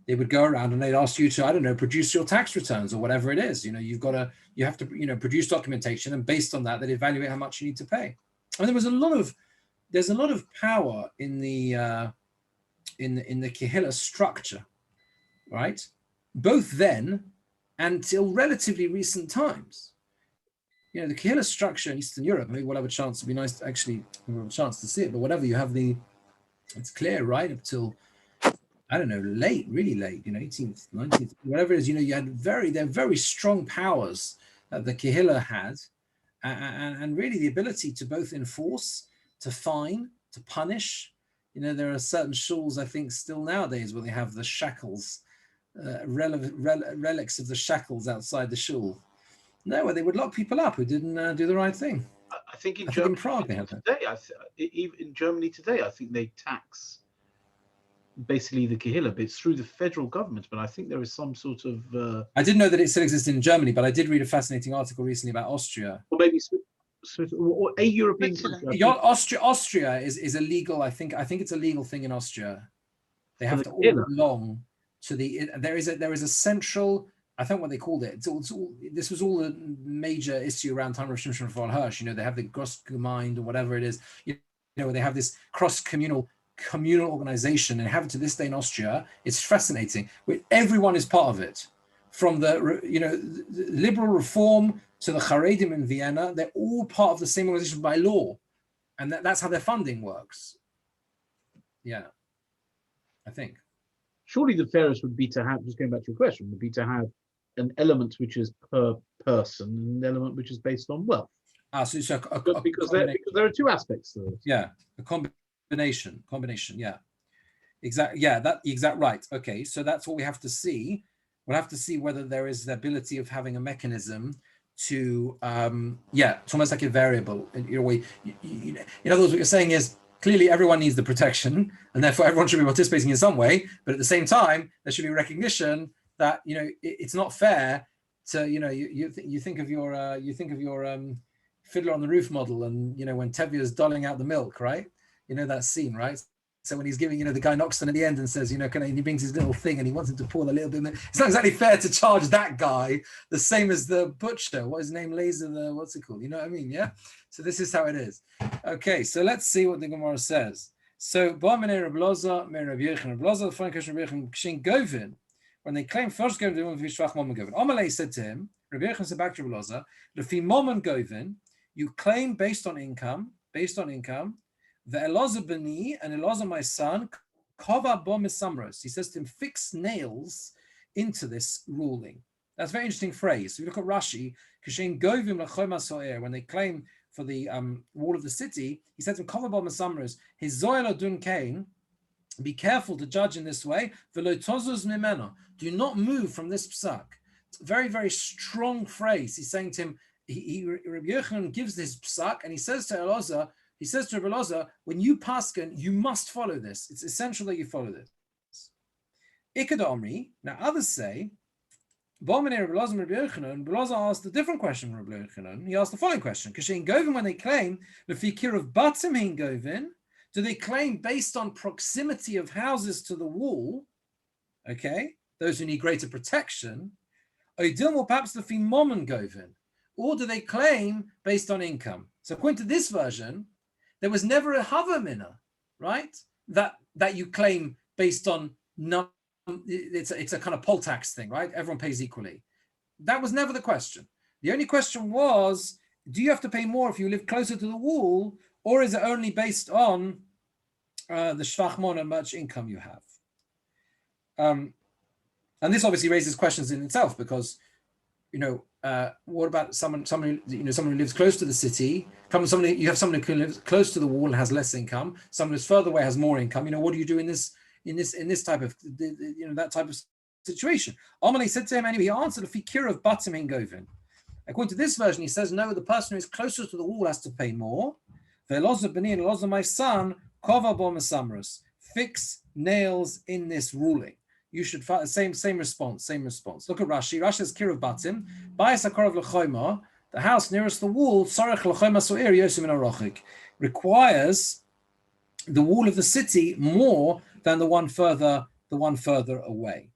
Speaker 1: they would go around and they'd ask you to, I don't know, produce your tax returns or whatever it is. You know, you have to, produce documentation, and based on that, they'd evaluate how much you need to pay. And there's a lot of power in the Kehillah structure, right? Both then and till relatively recent times. You know, the Kehillah structure in Eastern Europe, maybe we'll have a chance, it'd be nice to actually have a chance to see it, but whatever, you have it's clear, right, up till, I don't know, really late, 18th, 19th, whatever it is, you had they're very strong powers that the Kehillah had, and really the ability to both enforce, to fine, to punish. There are certain shuls, I think, still nowadays where they have the shackles, relics of the shackles outside the shul. No, where they would lock people up who didn't do the right thing.
Speaker 2: I think in Germany
Speaker 1: in Prague they have that.
Speaker 2: Today, even in Germany today, I think they tax basically the Kehillah, but it's through the federal government. But I think there is some sort of.
Speaker 1: I didn't know that it still existed in Germany, but I did read a fascinating article recently about Austria.
Speaker 2: Or maybe or a European country.
Speaker 1: Austria is illegal. I think it's a legal thing in Austria. They have to all belong to the. There is a central. I think what they called it. This was all a major issue around time of Shimshon von Hirsch. They have the Großgemeinde or whatever it is. They have this cross-communal organization, and have it to this day in Austria. It's fascinating. Everyone is part of it, from the liberal reform to the Haredim in Vienna. They're all part of the same organization by law, and that's how their funding works. Yeah, I think.
Speaker 2: Surely the fairest would be to have, just going back to your question, would be to have an element which is per person and an element which is based on wealth. Because there are two aspects to it.
Speaker 1: Yeah, a combination. Yeah, exactly. Yeah, that exact right. Okay, so that's what we have to see. We'll have to see whether there is the ability of having a mechanism to, it's almost like a variable. In other words, what you're saying is, clearly, everyone needs the protection, and therefore everyone should be participating in some way. But at the same time, there should be recognition that it's not fair to you think of your Fiddler on the Roof model, and when Tevye is doling out the milk, right? That scene, right? So when he's giving, the guy knocks on at the end and says, he brings his little thing and he wants him to pour a little bit. It's not exactly fair to charge that guy the same as the butcher. What is his name? Laser, what's it called? You know what I mean? Yeah. So this is how it is. Okay. So let's see what the Gemara says. So when they claim first Govin, Amalei said to him, Rabbi Yechon said back to Rabbi Loza, Lefi Momon Govin, you claim based on income, the Elazar Bani and Elazar my son, Kova Bo Misamros. He says to him, fix nails into this ruling. That's a very interesting phrase. So if you look at Rashi, Kishen Govim Lachoma Soer, when they claim for the wall of the city, he says to him, Kova Bo Misamros, his Zoyla Dun Kain, be careful to judge in this way. Velo Tozuz Mimeno, do not move from this psak. It's a very, very strong phrase. He's saying to him, Rabbi Yochanan gives this psak, and he says to Elazar, Rabbi Loza, when you paskin, you must follow this. It's essential that you follow this. Ikad Omri. Now others say, Rabbi Loza asked a different question from Rabbi Yochanan. He asked the following question: Kashin Govin, when they claim the fikir of Batim Hin Govin, do they claim based on proximity of houses to the wall? Okay, those who need greater protection. Or perhaps the Fimomon Govin, or do they claim based on income? So according to this version, there was never a hava mina, right? That you claim based on it's a kind of poll tax thing, right? Everyone pays equally. That was never the question. The only question was, do you have to pay more if you live closer to the wall, or is it only based on the shvachmon and much income you have? And this obviously raises questions in itself, because what about someone who lives close to the city? You have someone who lives close to the wall and has less income. Someone who's further away has more income. What do you do in this type of that type of situation? Amalei said to him anyway. He answered a fikir of batim in govin. According to this version, he says no. The person who is closer to the wall has to pay more. The Elazar b'ni and Elazar my son Kova bo mesamros. Fix nails in this ruling. You should find same response. Look at Rashi. Rashi says Kirav Batim, Bayas Akarov L'choima, the house nearest the wall, Sarech L'choima So'ir Yosim in Arochik, requires the wall of the city more than the one further away.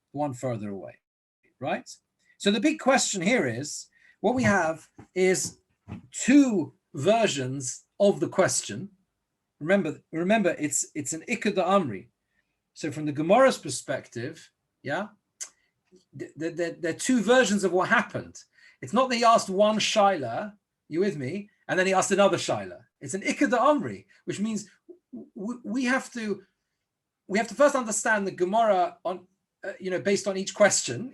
Speaker 1: Right? So the big question here is, what we have is two versions of the question. Remember, it's an Ikad Amri. So from the Gemora's perspective, yeah, there are two versions of what happened. It's not that he asked one shaila, you with me, and then he asked another shaila. It's an Ikad Amri, which means we have to first understand the Gemora on, based on each question,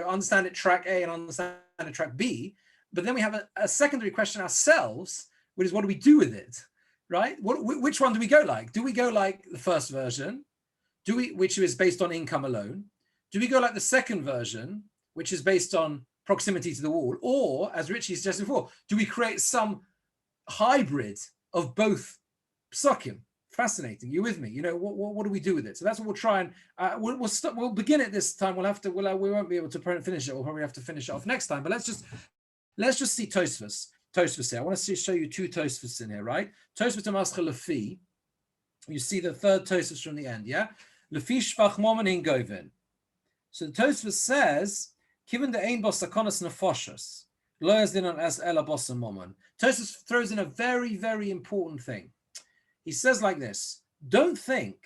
Speaker 1: understand it track A and understand it track B, but then we have a secondary question ourselves, which is what do we do with it, right? Which one do we go like? Do we go like the first version, which is based on income alone? Do we go like the second version, which is based on proximity to the wall? Or, as Richie suggested before, do we create some hybrid of both psukim? Fascinating. You with me? What do we do with it? So that's what we'll try and we'll begin it this time. We won't be able to finish it. We'll probably have to finish it off next time. But let's just see Tosfos. Tosfos here. I want to show you two Tosfos in here, right? Tosfos Amascha Lefi. You see the third Tosfos from the end, yeah? Lefi Shvach Momen in Govin. So the Tosfos says, given the Ein Bos Sakonas Nefoshos, Lo Yazdinan as Ela Bos Momen. Tosfos throws in a very, very important thing. He says like this: don't think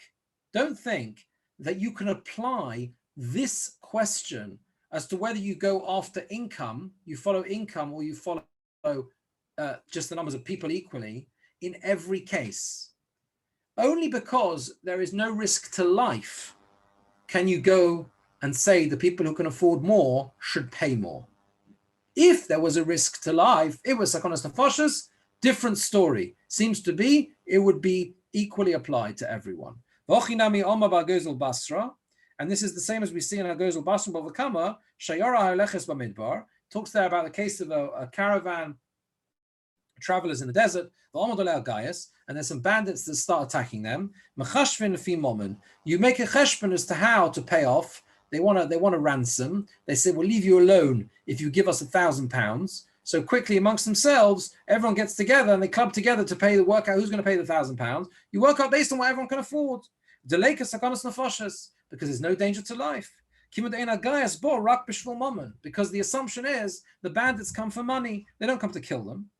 Speaker 1: that you can apply this question as to whether you go after income, you follow income, or you follow just the numbers of people equally in every case. Only because there is no risk to life can you go and say the people who can afford more should pay more. If there was a risk to life, it was Sakonas Nefashos, different story. Seems to be, it would be equally applied to everyone. And this is the same as we see in Agozel Basra Bavakama, Shayara Haleches Bamidbar, talks there about the case of a caravan, travelers in the desert, and there's some bandits that start attacking them. You make a cheshbon as to how to pay off. They want a ransom. They say, we'll leave you alone if you give us £1,000. So quickly amongst themselves, everyone gets together and they club together to work out who's going to pay the £1,000. You work out based on what everyone can afford. Because there's no danger to life. Because the assumption is the bandits come for money. They don't come to kill them.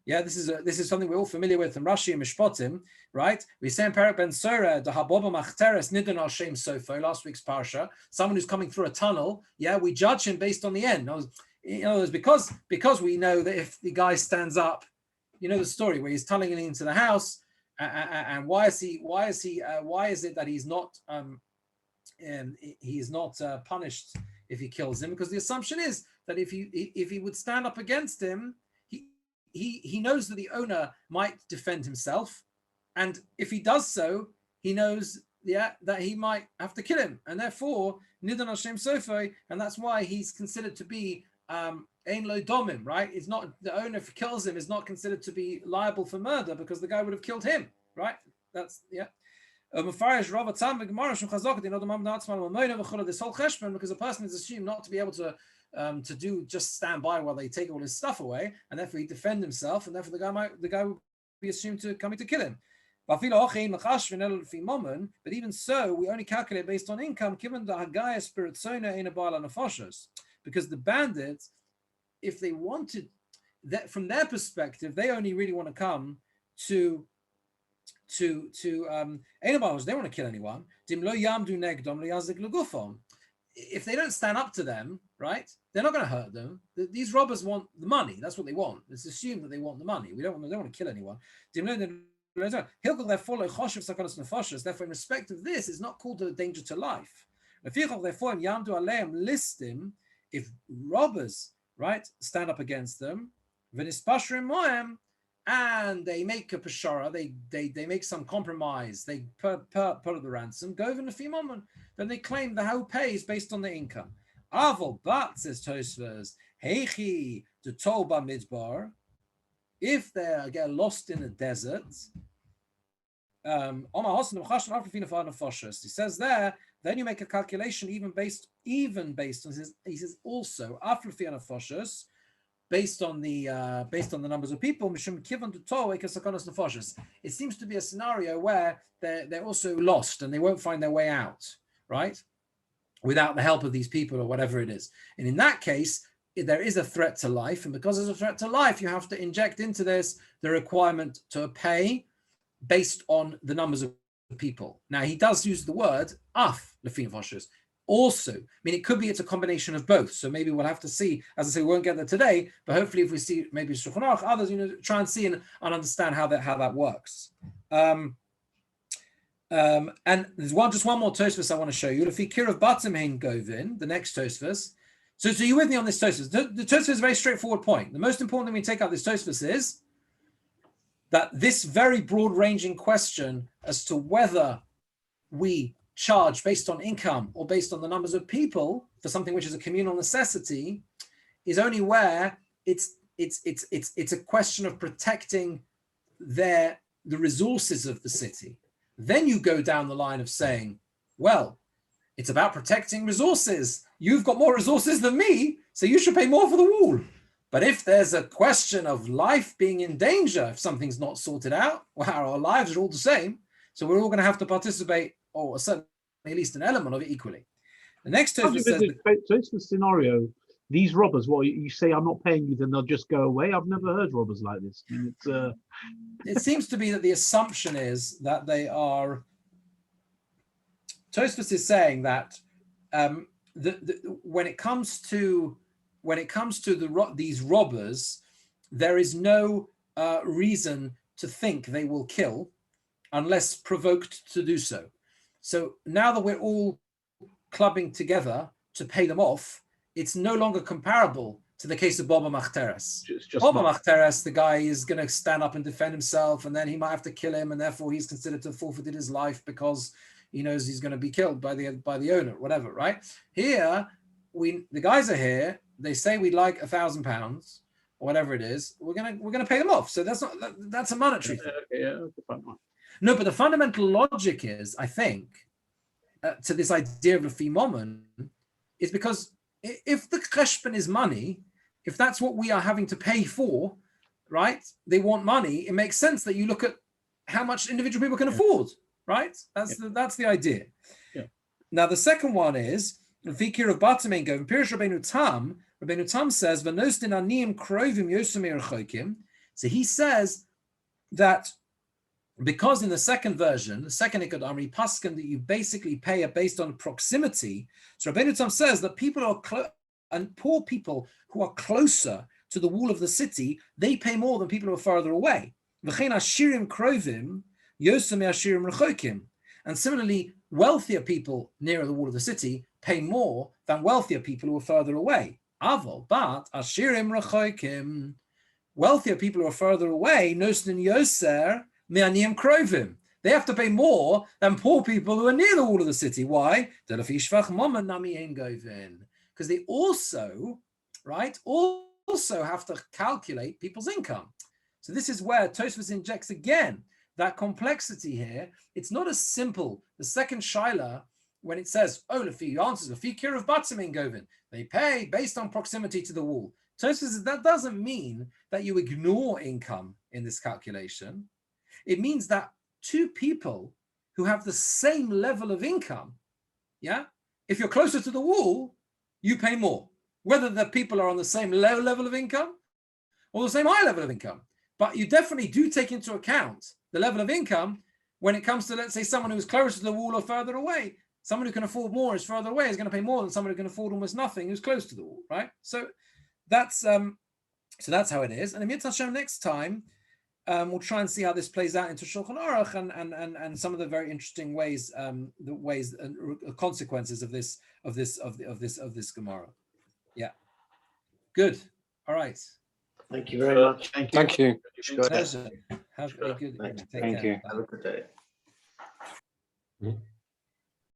Speaker 1: Yeah, this is something we're all familiar with from Rashi and Mishpatim, right? We say in Perek Ben Sorah, the Haboba Machteres Nidon Al Shem Sofo, last week's parsha, someone who's coming through a tunnel, yeah, we judge him based on the end. Because we know that if the guy stands up, you know the story where he's tunneling into the house, and why is it that he's not punished if he kills him? Because the assumption is that if he would stand up against him, he knows that the owner might defend himself, and if he does so, he knows that he might have to kill him, and therefore Nidon Hashem Sofoi, and that's why he's considered to be Ein Lo Domim, right? It's not the owner, if he kills him, is not considered to be liable for murder because the guy would have killed him, right? That's this whole cheshbon, because a person is assumed not to be able to do just stand by while they take all his stuff away, and therefore he defend himself, and therefore the guy would be assumed to coming to kill him. But even so, we only calculate based on income, given the Hagaya Spiritzona in a Bala Nefashos, because the bandits, if they wanted that from their perspective, they only really want to come to they want to kill anyone. If they don't stand up to them, right, they're not going to hurt them. These robbers want the money. That's what they want. It's assumed that they want the money. They don't want to kill anyone. Therefore, in respect of this, it's not called a danger to life. If robbers, right, stand up against them, and they make a peshara, they make some compromise, they put up the ransom, go over the moment, then they claim the who pays based on the income. Aval, but says Tosfos, heichi the toba midbar. if they get lost in a desert, he says there, then you make a calculation even based on, he says also based on the numbers of people. It seems to be a scenario where they're also lost and they won't find their way out, right? Without the help of these people or whatever it is. And in that case, there is a threat to life. And because there's a threat to life, you have to inject into this the requirement to pay based on the numbers of people. Now, he does use the word af, lefin foshers. Also, I mean, it could be it's a combination of both. So maybe we'll have to see. As I say, we won't get there today, but hopefully if we see maybe Shulchan Aruch, others, try and see and understand how that works. And there's just one more Tosfos I want to show you. Lefi Kirav Batim Hein Govin, the next Tosfos. So you're with me on this Tosfos. The Tosfos is a very straightforward point. The most important thing we take out this Tosfos is that this very broad-ranging question as to whether we charge based on income or based on the numbers of people for something which is a communal necessity is only where it's a question of protecting the resources of the city. Then you go down the line of saying, well, it's about protecting resources. You've got more resources than me, so you should pay more for the wall. But if there's a question of life being in danger, if something's not sorted out, well, our lives are all the same. So we're all going to have to participate, or certainly at least an element of it equally. The next Tosfos says...
Speaker 2: So it's the scenario, these robbers, well, you say, I'm not paying you, then they'll just go away. I've never heard robbers like this. I mean,
Speaker 1: it seems to be that the assumption is that they are... Tosfos is saying that when it comes to these robbers, there is no reason to think they will kill unless provoked to do so. So now that we're all clubbing together to pay them off, it's no longer comparable to the case of Baba Machteres. Baba Machteres, the guy is going to stand up and defend himself, and then he might have to kill him, and therefore he's considered to have forfeited his life because he knows he's going to be killed by the owner, whatever, right? Here, the guys are here. They say we'd like £1,000 or whatever it is. We're gonna pay them off. So that's a monetary thing.
Speaker 2: Okay.
Speaker 1: No, but the fundamental logic is, I think, to this idea of Lefi Momon, is because if the cheshbon is money, if that's what we are having to pay for, right? They want money. It makes sense that you look at how much individual people can afford, right? That's the idea.
Speaker 2: Yeah.
Speaker 1: Now the second one is Vikir of Batamen go. Pirish Rabbeinu Tam says Vanostin Aniyim Krovim Yosemir Chokim. So he says that because in the second version, the second Ikad Amri Paskin, that you basically pay based on proximity. So Rabbeinu Tam says that people are and poor people who are closer to the wall of the city, they pay more than people who are farther away. V'chein Ashirim Krovim Yosemir Ashirim Rechokim. And similarly, wealthier people nearer the wall of the city pay more than wealthier people who are further away. Avol, but Ashirim Rechokim, wealthier people who are further away, Nosnin Yoser Me'aniyim Krovim. They have to pay more than poor people who are near the wall of the city. Why? Because they also, right, also have to calculate people's income. So this is where Tosfos injects again that complexity here. It's not as simple. The second shaila, when it says, oh, Lefi answers, Lefi Kirav Batzamin Govin, they pay based on proximity to the wall. Tosfos says that doesn't mean that you ignore income in this calculation. It means that two people who have the same level of income, yeah, if you're closer to the wall, you pay more, whether the people are on the same low level of income or the same high level of income. But you definitely do take into account the level of income when it comes to, let's say, someone who's closer to the wall or further away. Someone who can afford more is further away is going to pay more than someone who can afford almost nothing who's close to the wall, right? So that's how it is. And in Mitzvah next time, we'll try and see how this plays out into Shulchan Aruch and some of the very interesting ways, consequences of this Gemara. Yeah, good. All right.
Speaker 4: Thank you very much.
Speaker 6: Thank you.
Speaker 1: Pleasure. Have a good evening. Take care.
Speaker 4: Have a good day.
Speaker 5: Mhm.